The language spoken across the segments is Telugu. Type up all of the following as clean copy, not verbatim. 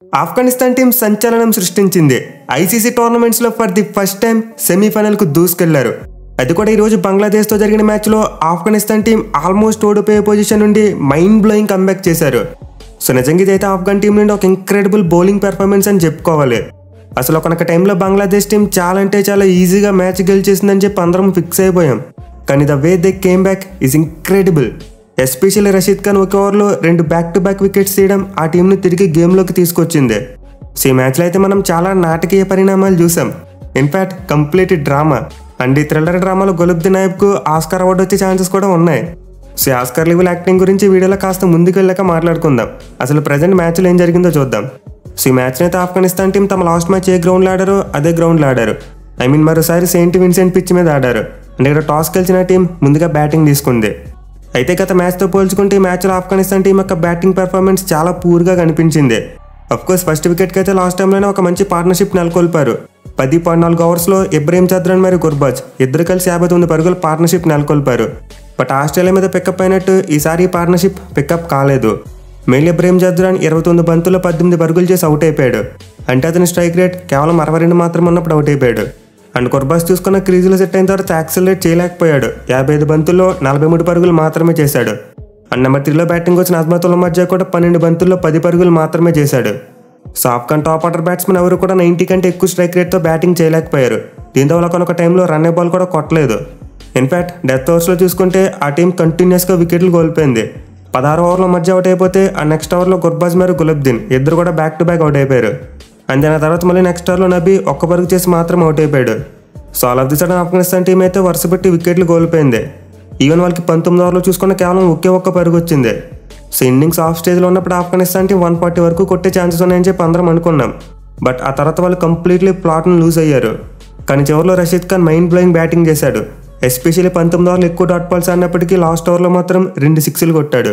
ఆఫ్ఘనిస్తాన్ టీం సంచలనం సృష్టించింది. ఐసీసీ టోర్నమెంట్స్లో ఫర్ ది ఫస్ట్ టైం సెమీఫైనల్కు దూసుకెళ్లారు. అది కూడా ఈరోజు బంగ్లాదేశ్తో జరిగిన మ్యాచ్లో ఆఫ్ఘనిస్తాన్ టీం ఆల్మోస్ట్ ఓడిపోయే పొజిషన్ నుండి మైండ్ బ్లోయింగ్ కంబ్యాక్ చేశారు. సో నిజంగా ఇదైతే ఆఫ్ఘన్ టీం నుండి ఒక ఇంక్రెడిబుల్ బౌలింగ్ పెర్ఫార్మెన్స్ అని చెప్పుకోవాలి. అసలు ఒకనొక టైంలో బంగ్లాదేశ్ టీం చాలా అంటే చాలా ఈజీగా మ్యాచ్ గెలిచేసిందని చెప్పి అందరం ఫిక్స్ అయిపోయాం. కానీ the way they came back is incredible. Especially Rashid Khan ఒక ఓవర్లో 2 బ్యాక్ టు బ్యాక్ వికెట్స్ తీయడం ఆ టీంని తిరిగి గేమ్లోకి తీసుకొచ్చింది. సో ఈ మ్యాచ్లో అయితే మనం చాలా నాటకీయ పరిణామాలు చూసాం. In fact complete drama. అండ్ ఈ థ్రిల్లర్ డ్రామాలో గులుబ్దీన్ నాయబ్కు ఆస్కార్ అవార్డు వచ్చే ఛాన్సెస్ కూడా ఉన్నాయి. సో ఆస్కార్ లెవెల్ యాక్టింగ్ గురించి వీడియోలో కాస్త ముందుకు వెళ్ళాక మాట్లాడుకుందాం. అసలు ప్రజెంట్ మ్యాచ్లో ఏం జరిగిందో చూద్దాం. సో ఈ మ్యాచ్ని అయితే ఆఫ్ఘనిస్తాన్ టీం తమ లాస్ట్ మ్యాచ్ ఏ గ్రౌండ్లో ఆడారో అదే గ్రౌండ్లో ఆడారు. మరోసారి సెయింట్ విన్సెంట్ పిచ్ మీద ఆడారు. అంటే ఇక్కడ టాస్ గెలిచిన టీం ముందుగా బ్యాటింగ్ తీసుకుంది. అయితే గత మ్యాచ్తో పోల్చుకుంటే ఈ మ్యాచ్లో ఆఫ్ఘనిస్తాన్ టీం యొక్క బ్యాటింగ్ పెర్ఫార్మెన్స్ చాలా పూర్గా కనిపించింది. అఫ్కోర్స్ ఫస్ట్ వికెట్కి అయితే లాస్ట్ టైంలోనే ఒక మంచి పార్ట్నర్షిప్ నెలకొల్పారు. 10.4 ఓవర్స్లో ఇబ్రహీం చద్రన్ మరియు గుర్బాజ్ ఇద్దరు కలిసి 59 పరుగుల పార్ట్నర్షిప్ నెలకొల్పారు. బట్ ఆస్ట్రేలియా మీద పికప్ అయినట్టు ఈసారి ఈ పార్ట్నర్షిప్ పికప్ కాలేదు. మెయిల్ ఇబ్రహీం చద్రన్ 29 బంతుల్లో 18 పరుగులు చేసి అవుట్ అయిపోయాడు. అంటే అతని స్ట్రైక్ రేట్ కేవలం 62 మాత్రమే ఉన్నప్పుడు అవుట్ అయిపోయాడు. అండ్ గుర్బాజ్ చూసుకున్న క్రీజులో సెట్ అయిన తర్వాత యాక్సిలరేట్ చేయలేకపోయాడు. 55 బంతుల్లో 43 పరుగులు మాత్రమే చేశాడు. అండ్ నెంబర్ 3లో బ్యాటింగ్ వచ్చిన అజ్మతుల్లా మధ్య కూడా 12 బంతుల్లో 10 పరుగులు మాత్రమే చేశాడు. So Afghan top order batsmen ఎవరు కూడా 90 కంటే ఎక్కువ స్ట్రైక్ రేట్తో బ్యాటింగ్ చేయలేకపోయారు. దీంతో వాళ్ళకొక టైంలో రన్నే బాల్ కూడా కొట్టలేదు. ఇన్ఫ్యాక్ట్ డెత్ ఓవర్స్లో చూసుకుంటే ఆ టీం కంటిన్యూస్గా వికెట్లు కోల్పోయింది. 16 ఓవర్ల మధ్య అవుట్ అయిపోతే ఆ నెక్స్ట్ ఓవర్లో గుర్బాజ్ మరియు గులుబ్దీన్ ఇద్దరు కూడా బ్యాక్ టు బ్యాక్ అవుట్ అయిపోయారు. అండ్ దాని తర్వాత మళ్ళీ నెక్స్ట్ ఓవర్లో నబీ ఒక్క పరుగు చేసి మాత్రం అవుట్ అయిపోయాడు. So all of the sudden Afghanistan team అయితే వరుస పెట్టి వికెట్లు కోల్పోయింది. ఈవెన్ వాళ్ళకి 19 ఓవర్లు చూసుకున్న కేవలం ఒక్క పరుగు వచ్చింది. సో ఇన్నింగ్స్ ఆఫ్ స్టేజ్లో ఉన్నప్పుడు ఆఫ్ఘనిస్తాన్ టీం 140 వరకు కొట్టే ఛాన్సెస్ ఉన్నాయని చెప్పి అందరం అనుకున్నాం. బట్ ఆ తర్వాత వాళ్ళు కంప్లీట్లీ ప్లాట్ను లూజ్ అయ్యారు. కానీ చివరిలో Rashid Khan mind blowing batting చేశాడు. ఎస్పెషల్లీ 19 ఓవర్లు ఎక్కువ డాట్ బాల్స్ ఆడినప్పటికీ లాస్ట్ ఓవర్లో మాత్రం 2 సిక్స్లు కొట్టాడు.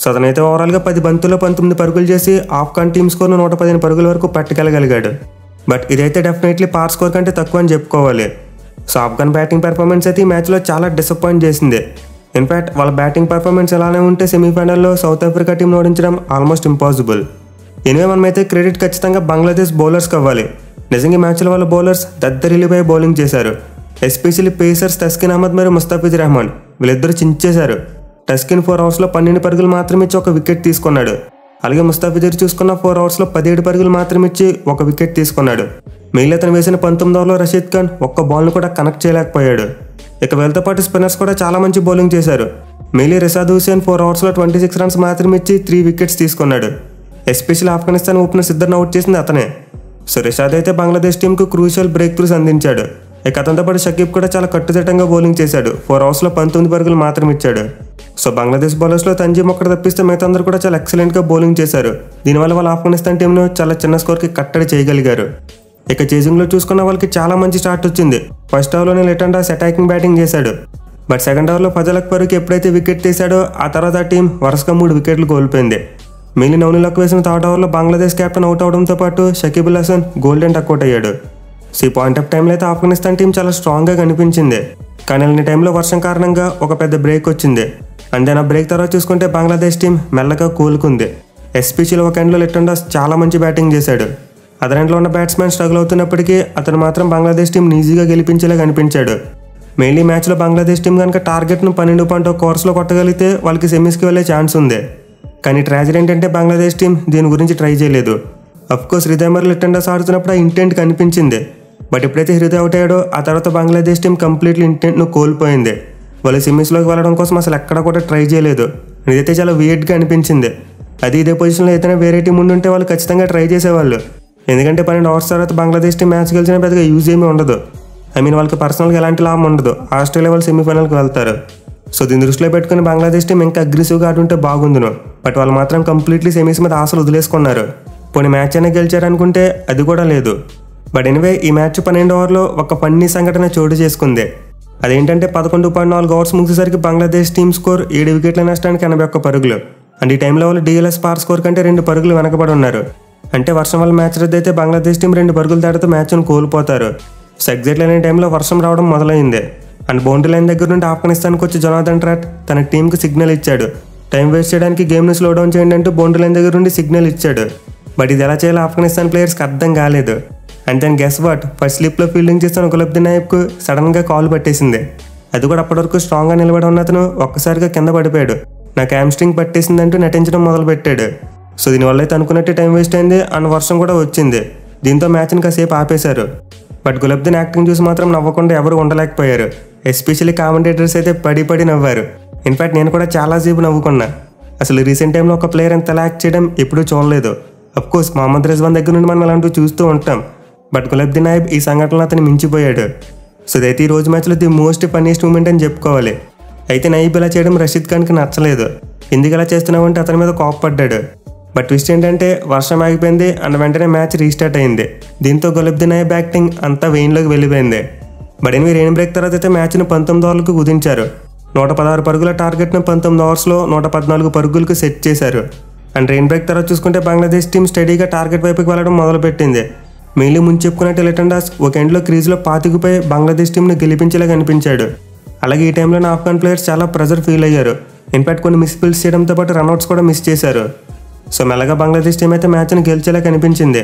సో అతనైతే ఓవరాల్గా 10 బంతుల్లో 19 పరుగులు చేసి ఆఫ్ఘన్ టీమ్ స్కోర్ను 115 పరుగుల వరకు పట్టుకెళ్ళగలిగాడు. బట్ ఇదైతే డెఫినెట్లీ పార్ స్కోర్ కంటే తక్కువ అని చెప్పుకోవాలి. సో ఆఫ్ఘన్ బ్యాటింగ్ పెర్ఫార్మెన్స్ అయితే ఈ మ్యాచ్లో చాలా డిసప్పాయింట్ చేసింది. ఇన్ఫ్యాక్ట్ వాళ్ళ బ్యాటింగ్ పెర్ఫార్మెన్స్ ఎలానే ఉంటే సెమీఫైనల్లో సౌత్ ఆఫ్రికా టీంను ఓడించడం ఆల్మోస్ట్ ఇంపాసిబుల్. ఎనివే మనమైతే క్రెడిట్ ఖచ్చితంగా బంగ్లాదేశ్ బౌలర్స్కి అవ్వాలి. నిజంగా ఈ మ్యాచ్లో వాళ్ళ బౌలర్స్ దద్దరిల్లిపై బౌలింగ్ చేశారు. ఎస్పెషల్లీ పేసర్స్ తస్కిన్ అహ్మద్ మరియు ముస్తాఫిజ్ రెహమాన్ వీళ్ళిద్దరూ చించేశారు. తస్కిన్ 4 ఓవర్స్లో 12 పరుగులు మాత్రమే ఇచ్చి ఒక వికెట్ తీసుకున్నాడు. అలాగే ముస్తాఫిజర్ చూసుకున్న 4 ఓవర్స్లో 17 పరుగులు మాత్రమే ఇచ్చి ఒక వికెట్ తీసుకున్నాడు. మిగిలిన అతను వేసిన 19 ఓవర్లో రషీద్ ఖాన్ ఒక్క బాల్ను కూడా కనెక్ట్ చేయలేకపోయాడు. ఇక వీళ్ళతో పాటు స్పిన్నర్స్ కూడా చాలా మంచి బౌలింగ్ చేశారు. మెయిలీ రిషాద్ హుసేన్ 4 ఓవర్స్లో 26 రన్స్ మాత్రమే ఇచ్చి 3 వికెట్స్ తీసుకున్నాడు. ఎస్పెషల్లీ ఆఫ్ఘనిస్తాన్ ఓపెనర్స్ ఇద్దరిని అవుట్ చేసింది అతనే. సో రిషాద్ అయితే బంగ్లాదేశ్ టీంకు క్రూషియల్ బ్రేక్ త్రూస్ అందించాడు. ఇక అతనితో పాటు షకీబ్ కూడా చాలా కట్టుదిట్టంగా బౌలింగ్ చేశాడు. 4 ఓవర్స్లో 19 పరుగులు మాత్రం ఇచ్చాడు. సో బంగ్లాదేశ్ బౌలర్స్లో తంజీమ్ ఒక్కటి తప్పిస్తే మిగతా అందరూ కూడా చాలా ఎక్సలెంట్గా బౌలింగ్ చేశారు. దీనివల్ల వాళ్ళ ఆఫ్ఘనిస్తాన్ టీంను చాలా చిన్న స్కోర్కి కట్టడి చేయగలిగారు. ఇక చేజింగ్లో చూసుకున్న వాళ్ళకి చాలా మంచి స్టార్ట్ వచ్చింది. ఫస్ట్ ఓవర్లోనే లిటన్ దాస్ అటాకింగ్ బ్యాటింగ్ చేశాడు. బట్ సెకండ్ ఓవర్లో ఫజల్ అక్బర్కి ఎప్పుడైతే వికెట్ తీశాడో ఆ తర్వాత ఆ టీం వరుసగా 3 వికెట్లు కోల్పోయింది. మిగిలిన నౌనిలకు వేసిన థర్డ్ ఓవర్లో బంగ్లాదేశ్ కెప్టెన్ అవుట్ అవడంతో పాటు షకీబ్ అల్ హసన్ గోల్డెన్ డక్అవుట్ అయ్యాడు. సో ఈ పాయింట్ ఆఫ్ టైంలో అయితే ఆఫ్ఘనిస్తాన్ టీం చాలా స్ట్రాంగ్గా కనిపించింది. కానీ అలాంటి టైంలో వర్షం కారణంగా ఒక పెద్ద బ్రేక్ వచ్చింది. అండ్ ఆ బ్రేక్ తర్వాత చూసుకుంటే బంగ్లాదేశ్ టీం మెల్లగా కోలుకుంది. ఎస్పెషల్లీ ఒక ఎండ్లో లిటన్ దాస్ చాలా మంచి బ్యాటింగ్ చేశాడు. అదర్ ఎండ్లో ఉన్న బ్యాట్స్మెన్ స్ట్రగుల్ అవుతున్నప్పటికీ అతను మాత్రం బంగ్లాదేశ్ టీం ఈజీగా గెలిపించేలా కనిపించాడు. మెయిన్లీ మ్యాచ్లో బంగ్లాదేశ్ టీం కనుక టార్గెట్ను 12.1 ఓవర్స్లో కొట్టగలిగితే వాళ్ళకి సెమీస్కి వెళ్ళే ఛాన్స్ ఉంది. కానీ ట్రాజడీ ఏంటంటే బంగ్లాదేశ్ టీం దీని గురించి ట్రై చేయలేదు. అఫ్కోర్స్ హృదయ్ మరి లిటన్ దాస్ ఆడుతున్నప్పుడు ఆ ఇంటెంట్ కనిపించింది. బట్ ఎప్పుడైతే హృదయ్ అవుట్ అయ్యాడో ఆ తర్వాత బంగ్లాదేశ్ టీం కంప్లీట్లీ ఇంటెంట్ను కోల్పోయింది. వాళ్ళు సెమీస్లోకి వెళ్ళడం కోసం అసలు ఎక్కడ కూడా ట్రై చేయలేదు. ఇదైతే చాలా వియర్డ్గా అనిపించింది. అది ఇదే పొజిషన్లో ఏదైనా వేరే టీం ఉండుంటే వాళ్ళు ఖచ్చితంగా ట్రై చేసేవాళ్ళు. ఎందుకంటే 12 ఓవర్స్ తర్వాత బంగ్లాదేశ్ టీం మ్యాచ్ గెలిచిన పెద్దగా యూజ్ ఏమీ ఉండదు. వాళ్ళకి పర్సనల్గా ఎలాంటి లాభం ఉండదు. ఆస్ట్రేలియా వాళ్ళు సెమీఫైనల్కి వెళ్తారు. సో దీన్ని దృష్టిలో పెట్టుకుని బంగ్లాదేశ్ టీం ఇంకా అగ్రెసివ్గా ఆడుంటే బాగుందును. బట్ వాళ్ళు మాత్రం కంప్లీట్లీ సెమీస్ మీద ఆశలు వదిలేసుకున్నారు. పోనీ మ్యాచ్ అయినా గెలిచారనుకుంటే అది కూడా లేదు. బట్ ఎనివే ఈ మ్యాచ్ 12 ఓవర్లో ఒక ఫన్నీ సంఘటన చోటు చేసుకుంది. అదేంటంటే 11.4 ఓవర్స్ ముగిసేసరికి బంగ్లాదేశ్ టీం స్కోర్ 7 వికెట్ల నష్టానికి 81 పరుగులు. అండ్ ఈ టైంలో వాళ్ళు డిఎల్ఎస్ పార్ స్కోర్ కంటే 2 పరుగులు వెనకబడి ఉన్నారు. అంటే వర్షం వల్ల మ్యాచ్ రద్దు అయితే బంగ్లాదేశ్ టీం 2 పరుగుల తేడాతో మ్యాచ్ను కోల్పోతారు. సో ఎగ్జాక్ట్లీ అనే టైంలో వర్షం రావడం మొదలైంది. అండ్ బౌండరీ లైన్ దగ్గర నుండి ఆఫ్ఘనిస్తాన్కి వచ్చి జొనాథన్ ట్రాట్ తన టీంకి సిగ్నల్ ఇచ్చాడు. టైం వేస్ట్ చేయడానికి గేమ్ని స్లో డౌన్ చేయండి అంటూ బౌండరీ లైన్ దగ్గర నుండి సిగ్నల్ ఇచ్చాడు. బట్ ఇది ఎలా చేయాలో ఆఫ్ఘనిస్తాన్ ప్లేయర్స్కి అర్థం కాలేదు. And then guess what, first స్లిప్లో ఫీల్డింగ్ చేస్తున్న గులాబుద్దీన్ నాయబ్కు సడన్గా కాల్ పట్టేసింది. అది కూడా అప్పటి వరకు స్ట్రాంగ్గా నిలబడి ఉన్న అతను ఒక్కసారిగా కింద పడిపోయాడు. నాకు హ్యామ్స్ట్రింగ్ పట్టేసిందంటూ నటించడం మొదలుపెట్టాడు. సో దీనివల్ల అయితే అనుకున్నట్టు టైం వేస్ట్ అయింది అండ్ వర్షం కూడా వచ్చింది. దీంతో మ్యాచ్ని కాసేపు ఆపేశారు. బట్ గులాబుద్దీన్ యాక్టింగ్ చూసి మాత్రం నవ్వకుండా ఎవరు ఉండలేకపోయారు. ఎస్పెషల్లీ కామెంటేటర్స్ అయితే పడి నవ్వారు. ఇన్ఫ్యాక్ట్ నేను కూడా చాలాసేపు నవ్వుకున్నా. అసలు రీసెంట్ టైంలో ఒక ప్లేయర్ ఎంత యాక్ట్ చేయడం ఎప్పుడూ చూడలేదు. అఫ్కోర్స్ మహమ్మద్ రిజ్వాన్ దగ్గర నుండి మనం అలాంటివి చూస్తూ ఉంటాం. బట్ గులాబుద్దీన్ నాయబ్ ఈ సంఘటనలో అతను మించిపోయాడు. సో ఇదైతే ఈ రోజు మ్యాచ్లో ది మోస్ట్ ఫన్నీయెస్ట్ మూమెంట్ అని చెప్పుకోవాలి. అయితే నాయబ్ ఇలా చేయడం రషీద్ ఖాన్కి నచ్చలేదు. ఎందుకు ఇలా చేస్తున్నావు అంటే అతని మీద కోప్పడ్డాడు. బట్ ట్విస్ట్ ఏంటంటే వర్షం ఆగిపోయింది అండ్ వెంటనే మ్యాచ్ రీస్టార్ట్ అయింది. దీంతో గులాబుద్దీన్ నాయబ్ యాక్టింగ్ అంతా వెయిన్లోకి వెళ్ళిపోయింది. బట్ ఎనిమిది రెయిన్ బ్రేక్ తర్వాత అయితే మ్యాచ్ను 19 ఓవర్లకు కుదించారు. 116 పరుగుల టార్గెట్ను 19 ఓవర్స్లో 114 పరుగులకు సెట్ చేశారు. అండ్ రెయిన్ బ్రేక్ తర్వాత చూసుకుంటే బంగ్లాదేశ్ టీం స్టడీగా టార్గెట్ వైపుకి వెళ్ళడం మొదలుపెట్టింది. మెయిన్లీ ముందు చెప్పుకున్నట్టు లిటన్ దాస్ ఒక ఎండ్లో క్రీజ్లో పాతికిపోయి బంగ్లాదేశ్ టీంను గెలిపించేలా కనిపించాడు. అలాగే ఈ టైంలో ఆఫ్ఘన్ ప్లేయర్స్ చాలా ప్రెజర్ ఫీల్ అయ్యారు. ఇన్ఫాక్ట్ కొన్ని మిస్ ఫీల్డ్స్ చేయడంతో పాటు రన్అట్స్ కూడా మిస్ చేశారు. సో మెల్లగా బంగ్లాదేశ్ టీం అయితే మ్యాచ్ని గెలిచేలా కనిపించింది.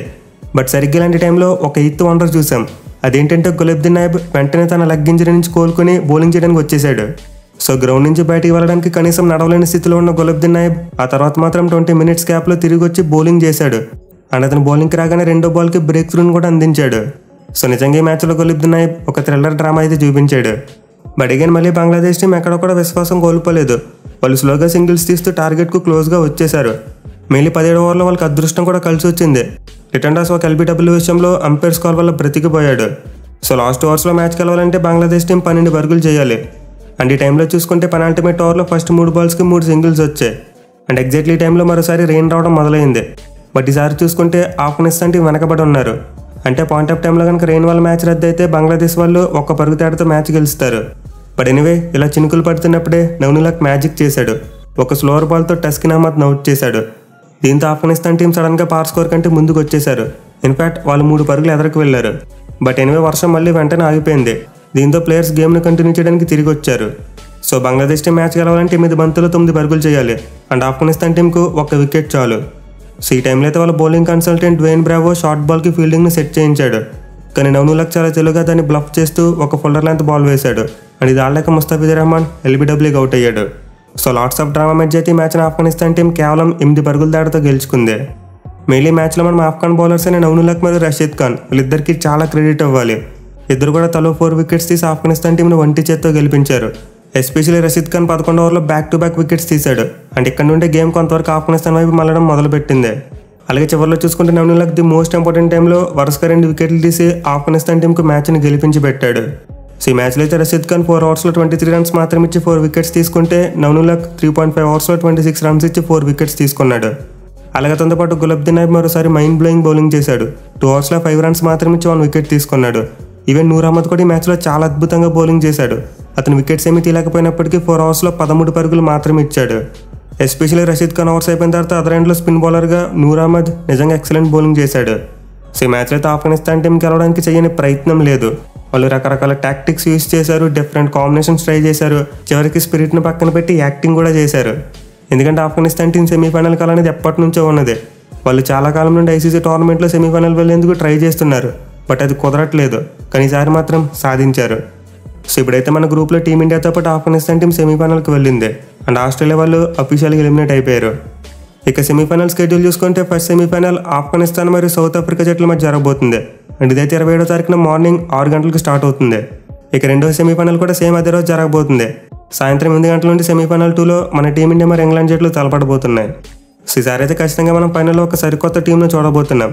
బట్ సరిగ్గా ఇలాంటి టైంలో ఒక 8th వండర్ చూసాం. అదేంటంటే గులాబుద్దీన్ నాయబ్ వెంటనే తన లెగ్ ఇంజరీ నుంచి కోలుకొని బౌలింగ్ చేయడానికి వచ్చేసాడు. సో గ్రౌండ్ నుంచి బయటికి వెళ్ళడానికి కనీసం నడవలేని స్థితిలో ఉన్న గులాబుద్దీన్ నాయబ్ ఆ తర్వాత మాత్రం 20 మినిట్స్ గ్యాప్లో తిరిగి వచ్చి బౌలింగ్ చేశాడు. అండ్ అతను బౌలింగ్కి రాగానే రెండో బాల్కి బ్రేక్ త్రూని కూడా అందించాడు. సో నిజంగా ఈ మ్యాచ్లో గులాబుద్దీన్ నాయబ్ ఒక థ్రిల్లర్ డ్రామా అయితే చూపించాడు. బట్ అగైన్ మళ్ళీ బంగ్లాదేశ్ టీం ఎక్కడ కూడా విశ్వాసం కోల్పోలేదు. వాళ్ళు స్లోగా సింగిల్స్ తీస్తూ టార్గెట్కు క్లోజ్గా వచ్చేశారు. మెయిన్లీ 17 ఓవర్లో వాళ్ళకి అదృష్టం కూడా కలిసి వచ్చింది. లిటన్ దాస్ ఒక ఎల్బీడబ్ల్యూ విషయంలో అంపైర్స్ కాల్ వల్ల బ్రతికిపోయాడు. సో లాస్ట్ ఓవర్స్లో మ్యాచ్ గెలవాలంటే బంగ్లాదేశ్ టీం 12 పరుగులు చేయాలి. అండ్ ఈ టైంలో చూసుకుంటే పెనాల్టిమేట్ ఓవర్లో ఫస్ట్ 3 బాల్స్కి 3 సింగిల్స్ వచ్చాయి. అండ్ ఎగ్జాక్ట్లీ ఈ టైంలో మరోసారి రెయిన్ రావడం మొదలైంది. బట్ ఈసారి చూసుకుంటే ఆఫ్ఘనిస్తాన్ టీం వెనకబడి ఉన్నారు. అంటే పాయింట్ ఆఫ్ టైంలో కనుక రెయిన్ వల్ల మ్యాచ్ రద్దు అయితే బంగ్లాదేశ్ వాళ్ళు ఒక్క పరుగు తేడాతో మ్యాచ్ గెలుస్తారు. బట్ ఎనీవే ఇలా చినుకులు పడుతున్నప్పుడే నవనులాక్ మ్యాజిక్ చేశాడు. ఒక స్లోవర్ బాల్తో టస్కిన్ అహ్మద్ అవుట్ చేశాడు. దీంతో ఆఫ్ఘనిస్తాన్ టీం సడన్గా పవర్ స్కోర్ కంటే ముందుకు వచ్చేశారు. ఇన్ఫాక్ట్ వాళ్ళు 3 పరుగులు ఎదరకు వెళ్లారు. బట్ ఎనివే వర్షం మళ్ళీ వెంటనే ఆగిపోయింది. దీంతో ప్లేయర్స్ గేమ్ను కంటిన్యూ చేయడానికి తిరిగి వచ్చారు. సో బంగ్లాదేశ్ టీం మ్యాచ్ గెలవాలంటే 8 బంతులు 9 పరుగులు చేయాలి. అండ్ ఆఫ్ఘనిస్తాన్ టీంకు 1 వికెట్ చాలు. సో ఈ టైంలో అయితే వాళ్ళ bowling consultant Dwayne Bravo short బాల్కి ఫీల్డింగ్ని సెట్ చేయించాడు. కానీ నవనులాక్ చాలా తెలుగుగా దాన్ని బ్లఫ్ చేస్తూ ఒక ఫుల్లర్ లెంత్ బాల్ వేశాడు. అండ్ ఇది ఆడలేక ముస్తాఫిజుర్ రహమాన్ ఎల్బీడబ్ల్యూకి అవుట్ అయ్యాడు. సో లాట్స్ ఆఫ్ డ్రామా మధ్య అయితే ఈ మ్యాచ్ను ఆఫ్ఘనిస్తాన్ టీం కేవలం 8 పరుగుల తేడాతో గెలుచుకుంది. మెయిన్లీ మ్యాచ్లో మనం ఆఫ్ఘన్ బౌలర్స్ అయిన నవనులాక్ మరియు రషీద్ ఖాన్ వీళ్ళిద్దరికీ చాలా క్రెడిట్ ఇవ్వాలి. ఇద్దరు కూడా తలో 4 వికెట్స్ తీసి ఆఫ్ఘనిస్తాన్ టీంను ఒంటి చేత్తో గెలిపించారు. ఎస్పెషల్లీ రషీద్ ఖాన్ 11 ఓవర్లో బ్యాక్ టు బ్యాక్ వికెట్స్ తీశాడు. అండ్ ఇక్కడ నుండి గేమ్ కొంతవరకు ఆఫ్ఘనిస్తాన్ వైపు మళ్ళడం మొదలుపెట్టింది. అలాగే చివరిలో చూసుకుంటే నవనులాక్ ది మోస్ట్ ఇంపార్టెంట్ టైంలో వరుసగా 2 వికెట్లు తీసి ఆఫ్ఘనిస్తాన్ టీంకు మ్యాచ్ని గెలిపించి పెట్టాడు. సో ఈ మ్యాచ్లో అయితే రషీద్ ఖాన్ 4 ఓవర్స్లో 23 రన్స్ మాత్రం ఇచ్చి 4 వికెట్స్ తీసుకుంటే నవనులాక్ 3.5 ఓవర్స్లో 26 రన్స్ ఇచ్చి 4 వికెట్స్ తీసుకున్నాడు. అలాగే తనతో పాటు గులాబుద్దీన్ నాయబ్ మరోసారి మైండ్ బ్లోయింగ్ బౌలింగ్ చేశాడు. 2 ఓవర్స్లో 5 రన్స్ మాత్రం ఇచ్చి 1 వికెట్ తీసుకున్నాడు. ఈవెన్ నూర్ అహ్మద్ కూడా ఈ మ్యాచ్లో చాలా అద్భుతంగా బౌలింగ్ చేశాడు. అతను వికెట్స్ ఏమీ తీయలేకపోయినప్పటికీ 4 ఓవర్స్లో 13 పరుగులు మాత్రమే ఇచ్చాడు. ఎస్పెషల్లీ రషీద్ ఖాన్ ఓవర్స్ అయిపోయిన తర్వాత అదర్ ఎండ్లో స్పిన్ బౌలర్గా నూర్ అహ్మద్ నిజంగా ఎక్సలెంట్ బౌలింగ్ చేశాడు. సో ఈ మ్యాచ్లో అయితే ఆఫ్ఘనిస్తాన్ టీం గెలవడానికి చేయని ప్రయత్నం లేదు. వాళ్ళు రకరకాల టాక్టిక్స్ యూజ్ చేశారు, డిఫరెంట్ కాంబినేషన్స్ ట్రై చేశారు, చివరికి స్పిరిట్ని పక్కన పెట్టి యాక్టింగ్ కూడా చేశారు. ఎందుకంటే ఆఫ్ఘనిస్తాన్ టీం సెమీఫైనల్ కాలనేది ఎప్పటి నుంచో ఉన్నది. వాళ్ళు చాలా కాలం నుండి ఐసీసీ టోర్నమెంట్లో సెమీఫైనల్ వెళ్ళేందుకు ట్రై చేస్తున్నారు. బట్ అది కుదరట్లేదు. కానీ ఈసారి మాత్రం సాధించారు. సో ఇప్పుడైతే మన గ్రూప్లో టీమిండియాతో పాటు ఆఫ్ఘనిస్తాన్ టీం సెమీఫైనల్కి వెళ్ళింది. అండ్ ఆస్ట్రేలియా వాళ్ళు అఫీషియల్గా ఎలిమినేట్ అయిపోయారు. ఇక సెమీఫైనల్ స్కెడ్యూల్ చూసుకుంటే ఫస్ట్ సెమీఫైనల్ ఆఫ్ఘనిస్తాన్ మరియు సౌత్ ఆఫ్రికా జట్ల మధ్య జరగబోతుంది. అండ్ ఇదైతే 27వ తారీఖున మార్నింగ్ 6 గంటలకు స్టార్ట్ అవుతుంది. ఇక రెండో సెమీఫైనల్ కూడా సేమ్ అదే రోజు జరగబోతుంది. సాయంత్రం 8 గంటల నుండి సెమీఫైనల్ 2లో మన టీమిండియా మరి ఇంగ్లాండ్ జట్లు తలపడబోతున్నాయి. సో ఈసారి అయితే ఖచ్చితంగా మనం ఫైనల్లో ఒక సరికొత్త టీంను చూడబోతున్నాం.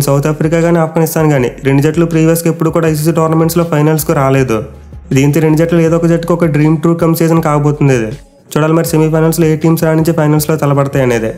సౌత్ ఆఫ్రికా కానీ ఆఫ్ఘనిస్తాన్ కానీ 2 జట్లు ప్రీవియస్గా ఎప్పుడు కూడా ఐసీసీ టోర్నమెంట్స్లో ఫైనల్స్కు రాలేదు. దీంతో 2 జట్లు ఏదో ఒక జట్టుకు ఒక డ్రీమ్ టూర్ కమ్ సీజన్ కాబోతుంది. చూడాలి మరి సెమీఫైనల్స్లో ఏ టీమ్స్ రాణించి ఫైనల్స్లో తలపడతాయి అనేది.